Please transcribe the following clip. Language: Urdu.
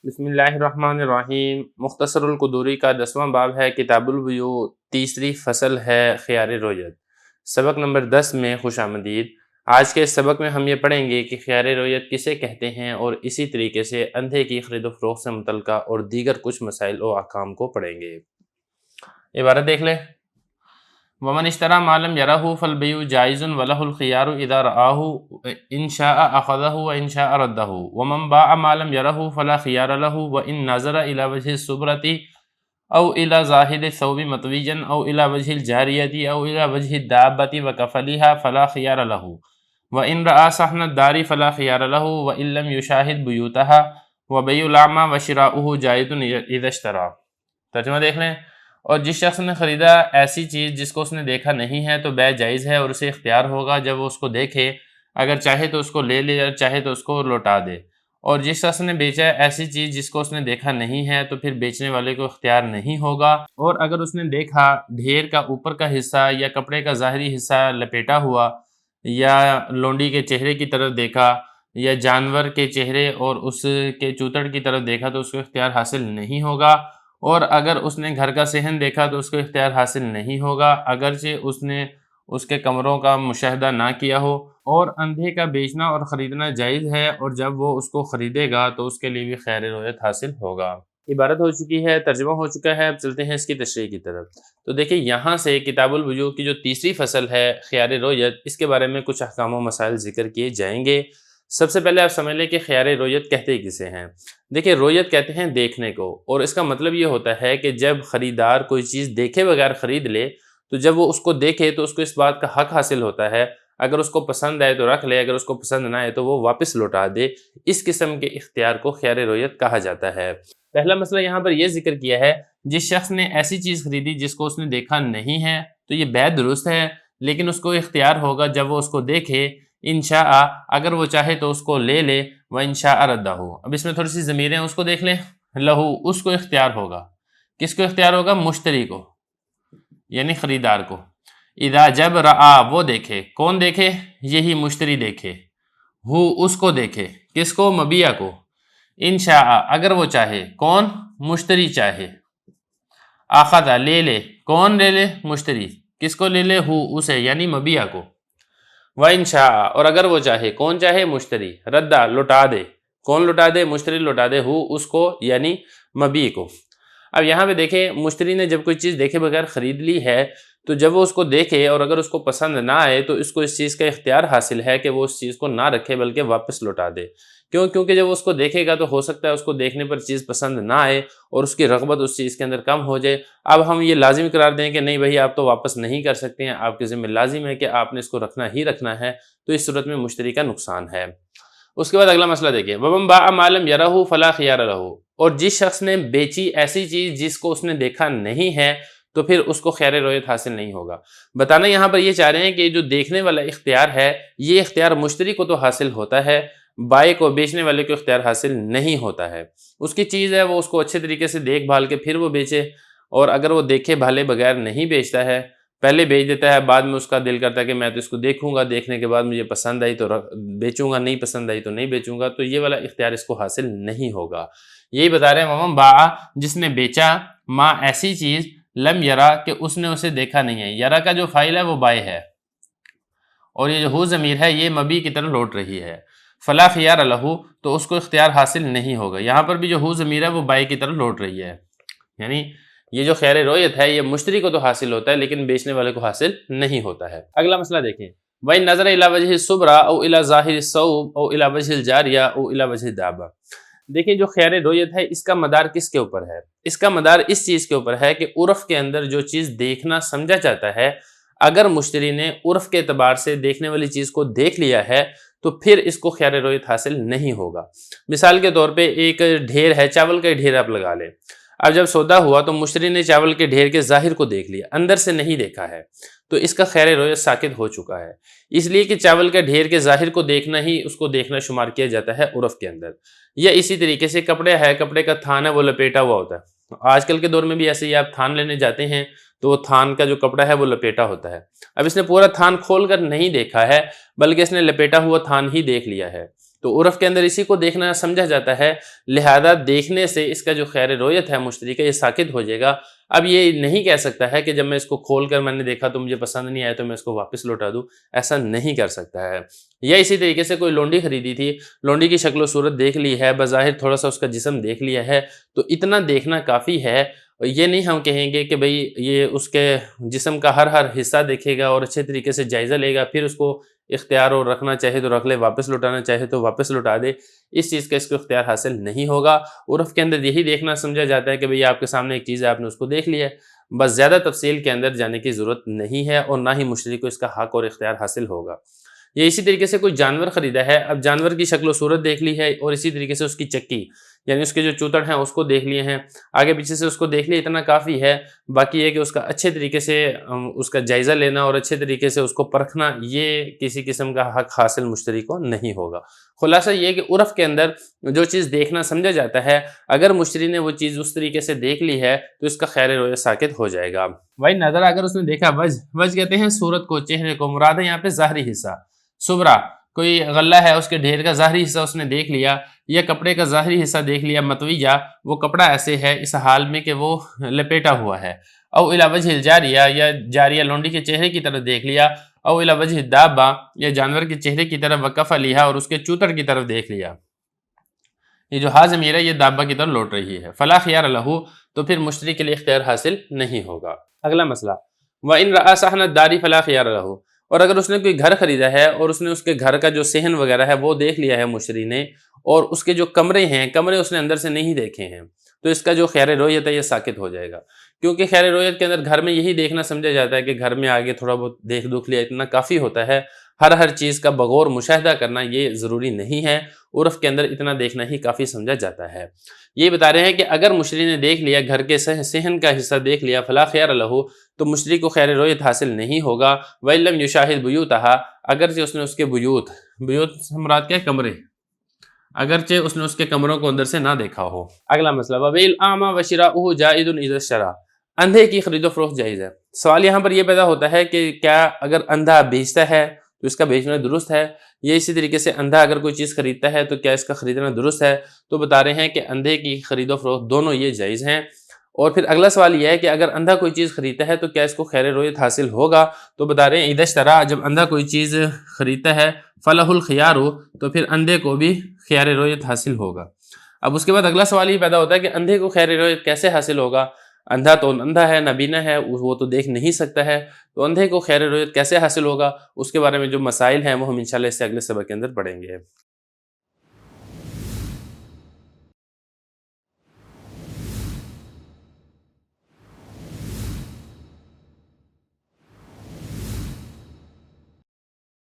بسم اللہ الرحمن الرحیم۔ مختصر القدوری کا 10واں باب ہے، کتاب البیوع، تیسری فصل ہے خیار رویت۔ سبق نمبر 10 میں خوش آمدید۔ آج کے اس سبق میں ہم یہ پڑھیں گے کہ خیار رویت کسے کہتے ہیں، اور اسی طریقے سے اندھے کی خرید و فروخت سے متعلقہ اور دیگر کچھ مسائل و احکام کو پڑھیں گے۔ عبارت دیکھ لیں۔ ومن اشترى ما لم يره فالبيع جائز وله الخيار اذا رآه ان شاء اخذه وان شاء رده ومن باع ما لم يره فلا خيار له وان نظر الى وجه الصبرة او الى ظاهر الثوب مطويا او الى وجه الجارية او الى وجه الدابة وكفلها فلا خيار له وان رأى صحن الدار فلا خيار له وان لم يشاهد بيوتها وبيع الأعمى وشراؤه جائز اذا اشترى۔ ترجمہ دیکھ لیں۔ اور جس شخص نے خریدا ایسی چیز جس کو اس نے دیکھا نہیں ہے تو بیع جائز ہے اور اسے اختیار ہوگا جب وہ اس کو دیکھے، اگر چاہے تو اس کو لے لے اور چاہے تو اس کو لوٹا دے۔ اور جس شخص نے بیچا ایسی چیز جس کو اس نے دیکھا نہیں ہے تو پھر بیچنے والے کو اختیار نہیں ہوگا، اور اگر اس نے دیکھا ڈھیر کا اوپر کا حصہ یا کپڑے کا ظاہری حصہ لپیٹا ہوا، یا لونڈی کے چہرے کی طرف دیکھا، یا جانور کے چہرے اور اس کے چوتڑ کی طرف دیکھا تو اس کو اختیار حاصل نہیں ہوگا، اور اگر اس نے گھر کا صحن دیکھا تو اس کو اختیار حاصل نہیں ہوگا اگرچہ اس نے اس کے کمروں کا مشاہدہ نہ کیا ہو۔ اور اندھے کا بیچنا اور خریدنا جائز ہے، اور جب وہ اس کو خریدے گا تو اس کے لیے بھی خیر رویت حاصل ہوگا۔ عبارت ہو چکی ہے، ترجمہ ہو چکا ہے، اب چلتے ہیں اس کی تشریح کی طرف۔ تو دیکھیں یہاں سے کتاب البیوع کی جو تیسری فصل ہے خیار رویت، اس کے بارے میں کچھ احکام و مسائل ذکر کیے جائیں گے۔ سب سے پہلے آپ سمجھ لیں کہ خیار رویت کہتے کسے ہیں۔ دیکھیں رویت کہتے ہیں دیکھنے کو، اور اس کا مطلب یہ ہوتا ہے کہ جب خریدار کوئی چیز دیکھے بغیر خرید لے تو جب وہ اس کو دیکھے تو اس کو اس بات کا حق حاصل ہوتا ہے، اگر اس کو پسند آئے تو رکھ لے، اگر اس کو پسند نہ آئے تو وہ واپس لوٹا دے۔ اس قسم کے اختیار کو خیار رویت کہا جاتا ہے۔ پہلا مسئلہ یہاں پر یہ ذکر کیا ہے، جس شخص نے ایسی چیز خریدی جس کو اس نے دیکھا نہیں ہے تو یہ بیع درست ہے، لیکن اس کو اختیار ہوگا جب وہ اس کو دیکھے، انشاء اگر وہ چاہے تو اس کو لے لے، وانشاء ردہ۔ اب اس میں تھوڑی سی ضمیریں اس کو دیکھ لیں۔ لہو اس کو اختیار ہوگا، کس کو اختیار ہوگا؟ مشتری کو، یعنی خریدار کو۔ اذا جب رآ وہ دیکھے، کون دیکھے؟ یہی مشتری دیکھے، ہو اس کو دیکھے، کس کو؟ مبیع کو۔ انشاء اگر وہ چاہے، کون؟ مشتری چاہے، آخذ لے لے، کون لے لے؟ مشتری، کس کو لے لے؟ ہو اسے، یعنی مبیع کو۔ وانشاء اور اگر وہ چاہے، کون چاہے؟ مشتری، ردہ لوٹا دے، کون لوٹا دے؟ مشتری لوٹا دے، ہو اس کو، یعنی مبیع کو۔ اب یہاں پہ دیکھیں مشتری نے جب کوئی چیز دیکھے بغیر خرید لی ہے تو جب وہ اس کو دیکھے اور اگر اس کو پسند نہ آئے تو اس کو اس چیز کا اختیار حاصل ہے کہ وہ اس چیز کو نہ رکھے بلکہ واپس لوٹا دے۔ کیونکہ جب وہ اس کو دیکھے گا تو ہو سکتا ہے اس کو دیکھنے پر چیز پسند نہ آئے اور اس کی رغبت اس چیز کے اندر کم ہو جائے۔ اب ہم یہ لازم قرار دیں کہ نہیں بھائی آپ تو واپس نہیں کر سکتے ہیں، آپ کے ذمہ لازم ہے کہ آپ نے اس کو رکھنا ہی رکھنا ہے، تو اس صورت میں مشتری کا نقصان ہے۔ اس کے بعد اگلا مسئلہ دیکھیں، وَمَن بَاعَ مَا لَمْ يَرَهُ فَلَا خِيَارَ لَهُ، اور جس شخص نے بیچی ایسی چیز جس کو اس نے دیکھا نہیں ہے تو پھر اس کو خیار رویت حاصل نہیں ہوگا۔ بتانا یہاں پر یہ چاہ رہے ہیں کہ جو دیکھنے والا اختیار ہے یہ اختیار مشتری کو تو حاصل ہوتا ہے، بائع کو، بیچنے والے کو اختیار حاصل نہیں ہوتا ہے۔ اس کی چیز ہے، وہ اس کو اچھے طریقے سے دیکھ بھال کے پھر وہ بیچے، اور اگر وہ دیکھے بھالے بغیر نہیں بیچتا ہے، پہلے بیچ دیتا ہے، بعد میں اس کا دل کرتا ہے کہ میں تو اس کو دیکھوں گا، دیکھنے کے بعد مجھے پسند آئی تو بیچوں گا، نہیں پسند آئی تو نہیں بیچوں گا، تو یہ والا اختیار اس کو حاصل نہیں ہوگا۔ یہی بتا رہے ہیں ومن باع، جس نے بیچا، ما ایسی چیز، لم یرا کہ اس نے اسے دیکھا نہیں ہے۔ یرا کا جو فاعل ہے وہ بائع ہے، اور یہ جو ہو ضمیر ہے یہ مبیع کی طرف لوٹ رہی ہے۔ فلا خیار لہ تو اس کو اختیار حاصل نہیں ہوگا۔ یہاں پر بھی جو ہو ضمیر ہے وہ بائع کی طرف لوٹ رہی ہے، یعنی یہ جو خیار رویت ہے یہ مشتری کو تو حاصل ہوتا ہے لیکن بیچنے والے کو حاصل نہیں ہوتا ہے۔ اگلا مسئلہ دیکھیں، وَإِن نَظَرَ إِلَى وَجْهِ الصُّبْرَةِ أَوْ إِلَى ظَاهِرِ الثَّوْبِ أَوْ إِلَى وَجْهِ الْجَارِيَةِ أَوْ إِلَى وَجْهِ الدَّابَّةِ۔ دیکھیں جو خیار رویت ہے اس کا مدار کس کے اوپر ہے؟ اس کا مدار اس چیز کے اوپر ہے کہ عرف کے اندر جو چیز دیکھنا سمجھا جاتا ہے، اگر مشتری نے عرف کے اعتبار سے دیکھنے والی چیز کو دیکھ لیا ہے تو پھر اس کو خیار رویت حاصل نہیں ہوگا۔ مثال کے طور پہ ایک ڈھیر ہے، چاول کا ڈھیر آپ لگا لیں۔ اب جب سودا ہوا تو مشتری نے چاول کے ڈھیر کے ظاہر کو دیکھ لیا، اندر سے نہیں دیکھا ہے، تو اس کا خیار رویت ساقط ہو چکا ہے، اس لیے کہ چاول کے ڈھیر کے ظاہر کو دیکھنا ہی اس کو دیکھنا شمار کیا جاتا ہے عرف کے اندر۔ یا اسی طریقے سے کپڑے ہے، کپڑے کا تھان ہے وہ لپیٹا ہوا ہوتا ہے۔ آج کل کے دور میں بھی ایسے ہی آپ تھان لینے جاتے ہیں تو وہ تھان کا جو کپڑا ہے وہ لپیٹا ہوتا ہے۔ اب اس نے پورا تھان کھول کر نہیں دیکھا ہے بلکہ اس نے لپیٹا ہوا تھان ہی دیکھ لیا ہے، تو عرف کے اندر اسی کو دیکھنا سمجھا جاتا ہے، لہذا دیکھنے سے اس کا جو خیر رویت ہے مشتری کا یہ ساقط ہو جائے گا۔ اب یہ نہیں کہہ سکتا ہے کہ جب میں اس کو کھول کر میں نے دیکھا تو مجھے پسند نہیں آیا تو میں اس کو واپس لوٹا دوں، ایسا نہیں کر سکتا ہے۔ یا اسی طریقے سے کوئی لونڈی خریدی تھی، لونڈی کی شکل و صورت دیکھ لی ہے، بظاہر تھوڑا سا اس کا جسم دیکھ لیا ہے، تو اتنا دیکھنا کافی ہے۔ یہ نہیں ہم کہیں گے کہ بھئی یہ اس کے جسم کا ہر حصہ دیکھے گا اور اچھے طریقے سے جائزہ لے گا، پھر اس کو اختیار اور رکھنا چاہے تو رکھ لے، واپس لوٹانا چاہے تو واپس لوٹا دے، اس چیز کا اس کو اختیار حاصل نہیں ہوگا۔ عرف کے اندر یہی دیکھنا سمجھا جاتا ہے کہ بھئی آپ کے سامنے ایک چیز ہے، آپ نے اس کو دیکھ لیا ہے، بس زیادہ تفصیل کے اندر جانے کی ضرورت نہیں ہے اور نہ ہی مشتری کو اس کا حق اور اختیار حاصل ہوگا۔ یہ اسی طریقے سے کوئی جانور خریدا ہے، اب جانور کی شکل و صورت دیکھ لی ہے اور اسی طریقے سے اس کی چکی یعنی اس کے جو چوتڑ ہیں اس کو دیکھ لیے ہیں، آگے پیچھے سے اس کو دیکھ لیا، اتنا کافی ہے۔ باقی یہ کہ اس کا اچھے طریقے سے اس کا جائزہ لینا اور اچھے طریقے سے اس کو پرکھنا، یہ کسی قسم کا حق حاصل مشتری کو نہیں ہوگا۔ خلاصہ یہ کہ عرف کے اندر جو چیز دیکھنا سمجھا جاتا ہے، اگر مشتری نے وہ چیز اس طریقے سے دیکھ لی ہے تو اس کا خیر رویت ساقط ہو جائے گا۔ بھائی نظر اگر اس نے دیکھا، وجہ کہتے ہیں صورت کو، چہرے کو، مراد ہے یہاں پہ ظاہری حصہ۔ صبرا کوئی غلہ ہے، اس کے ڈھیر کا ظاہری حصہ اس نے دیکھ لیا، یا کپڑے کا ظاہری حصہ دیکھ لیا، متویہ وہ کپڑا ایسے ہے اس حال میں کہ وہ لپیٹا ہوا ہے، او الی وجہ الجاریہ یا جاریہ لونڈی کے چہرے کی طرف دیکھ لیا، او الی وجہ الدابہ یا جانور کے چہرے کی طرف، وقف علیہا اور اس کے چوتڑ کی طرف دیکھ لیا، یہ جو ہا ضمیر ہے یہ دابہ کی طرف لوٹ رہی ہے، فلا خیار لہ تو پھر مشتری کے لیے اختیار حاصل نہیں ہوگا۔ اگلا مسئلہ وَإِنْ رَأَى صَحْنَ الدَّارِ فَلَا خِيَارَ لَهُ، اور اگر اس نے کوئی گھر خریدا ہے اور اس نے اس کے گھر کا جو صحن وغیرہ ہے وہ دیکھ لیا ہے مشتری نے، اور اس کے جو کمرے ہیں، کمرے اس نے اندر سے نہیں دیکھے ہیں، تو اس کا جو خیر رویت ہے یہ ساقط ہو جائے گا، کیونکہ خیر رویت کے اندر گھر میں یہی دیکھنا سمجھا جاتا ہے کہ گھر میں آگے تھوڑا بہت دیکھ دکھ لیا اتنا کافی ہوتا ہے، ہر چیز کا بغور مشاہدہ کرنا یہ ضروری نہیں ہے، عرف کے اندر اتنا دیکھنا ہی کافی سمجھا جاتا ہے۔ یہ بتا رہے ہیں کہ اگر مشتری نے دیکھ لیا، گھر کے صحن کا حصہ دیکھ لیا، فلا خیار لہ تو مشتری کو خیر رویت حاصل نہیں ہوگا، وَإِن لَمْ يُشَاهِدْ بُيُوتَهَا اگرچہ اس نے اس کے بیوت سے مراد کیا ہے؟ کمرے، اگرچہ اس نے اس کے کمروں کو اندر سے نہ دیکھا ہو۔ اگلا مسئلہ وَبِيعُ الْأَعْمَى وَشِرَاؤُهُ جَائِزٌ إِذَا اشْتَرَىٰ، اندھے کی خرید و فروخت جائز ہے۔ سوال یہاں پر یہ پیدا ہوتا ہے کہ کیا اگر اندھا بیچتا ہے تو اس کا بیچنا درست ہے، یا اسی طریقے سے اندھا اگر کوئی چیز خریدتا ہے تو کیا اس کا خریدنا درست ہے؟ تو بتا رہے ہیں کہ اندھے کی خرید و فروخت دونوں یہ جائز ہیں۔ اور پھر اگلا سوال یہ ہے کہ اگر اندھا کوئی چیز خریدتا ہے تو کیا اس کو خیر رویت حاصل ہوگا؟ تو بتا رہے ہیں اذا اشترا، جب اندھا کوئی چیز خریدتا ہے، فلہ الخیار تو پھر اندھے کو بھی خیر رویت حاصل ہوگا۔ اب اس کے بعد اگلا سوال یہ پیدا ہوتا ہے کہ اندھے کو خیر رویت کیسے حاصل ہوگا؟ اندھا تو اندھا ہے، نابینا ہے، وہ تو دیکھ نہیں سکتا ہے، تو اندھے کو خیر رویت کیسے حاصل ہوگا؟ اس کے بارے میں جو مسائل ہیں وہ ہم انشاءاللہ اس سے اگلے سبق کے اندر پڑھیں گے۔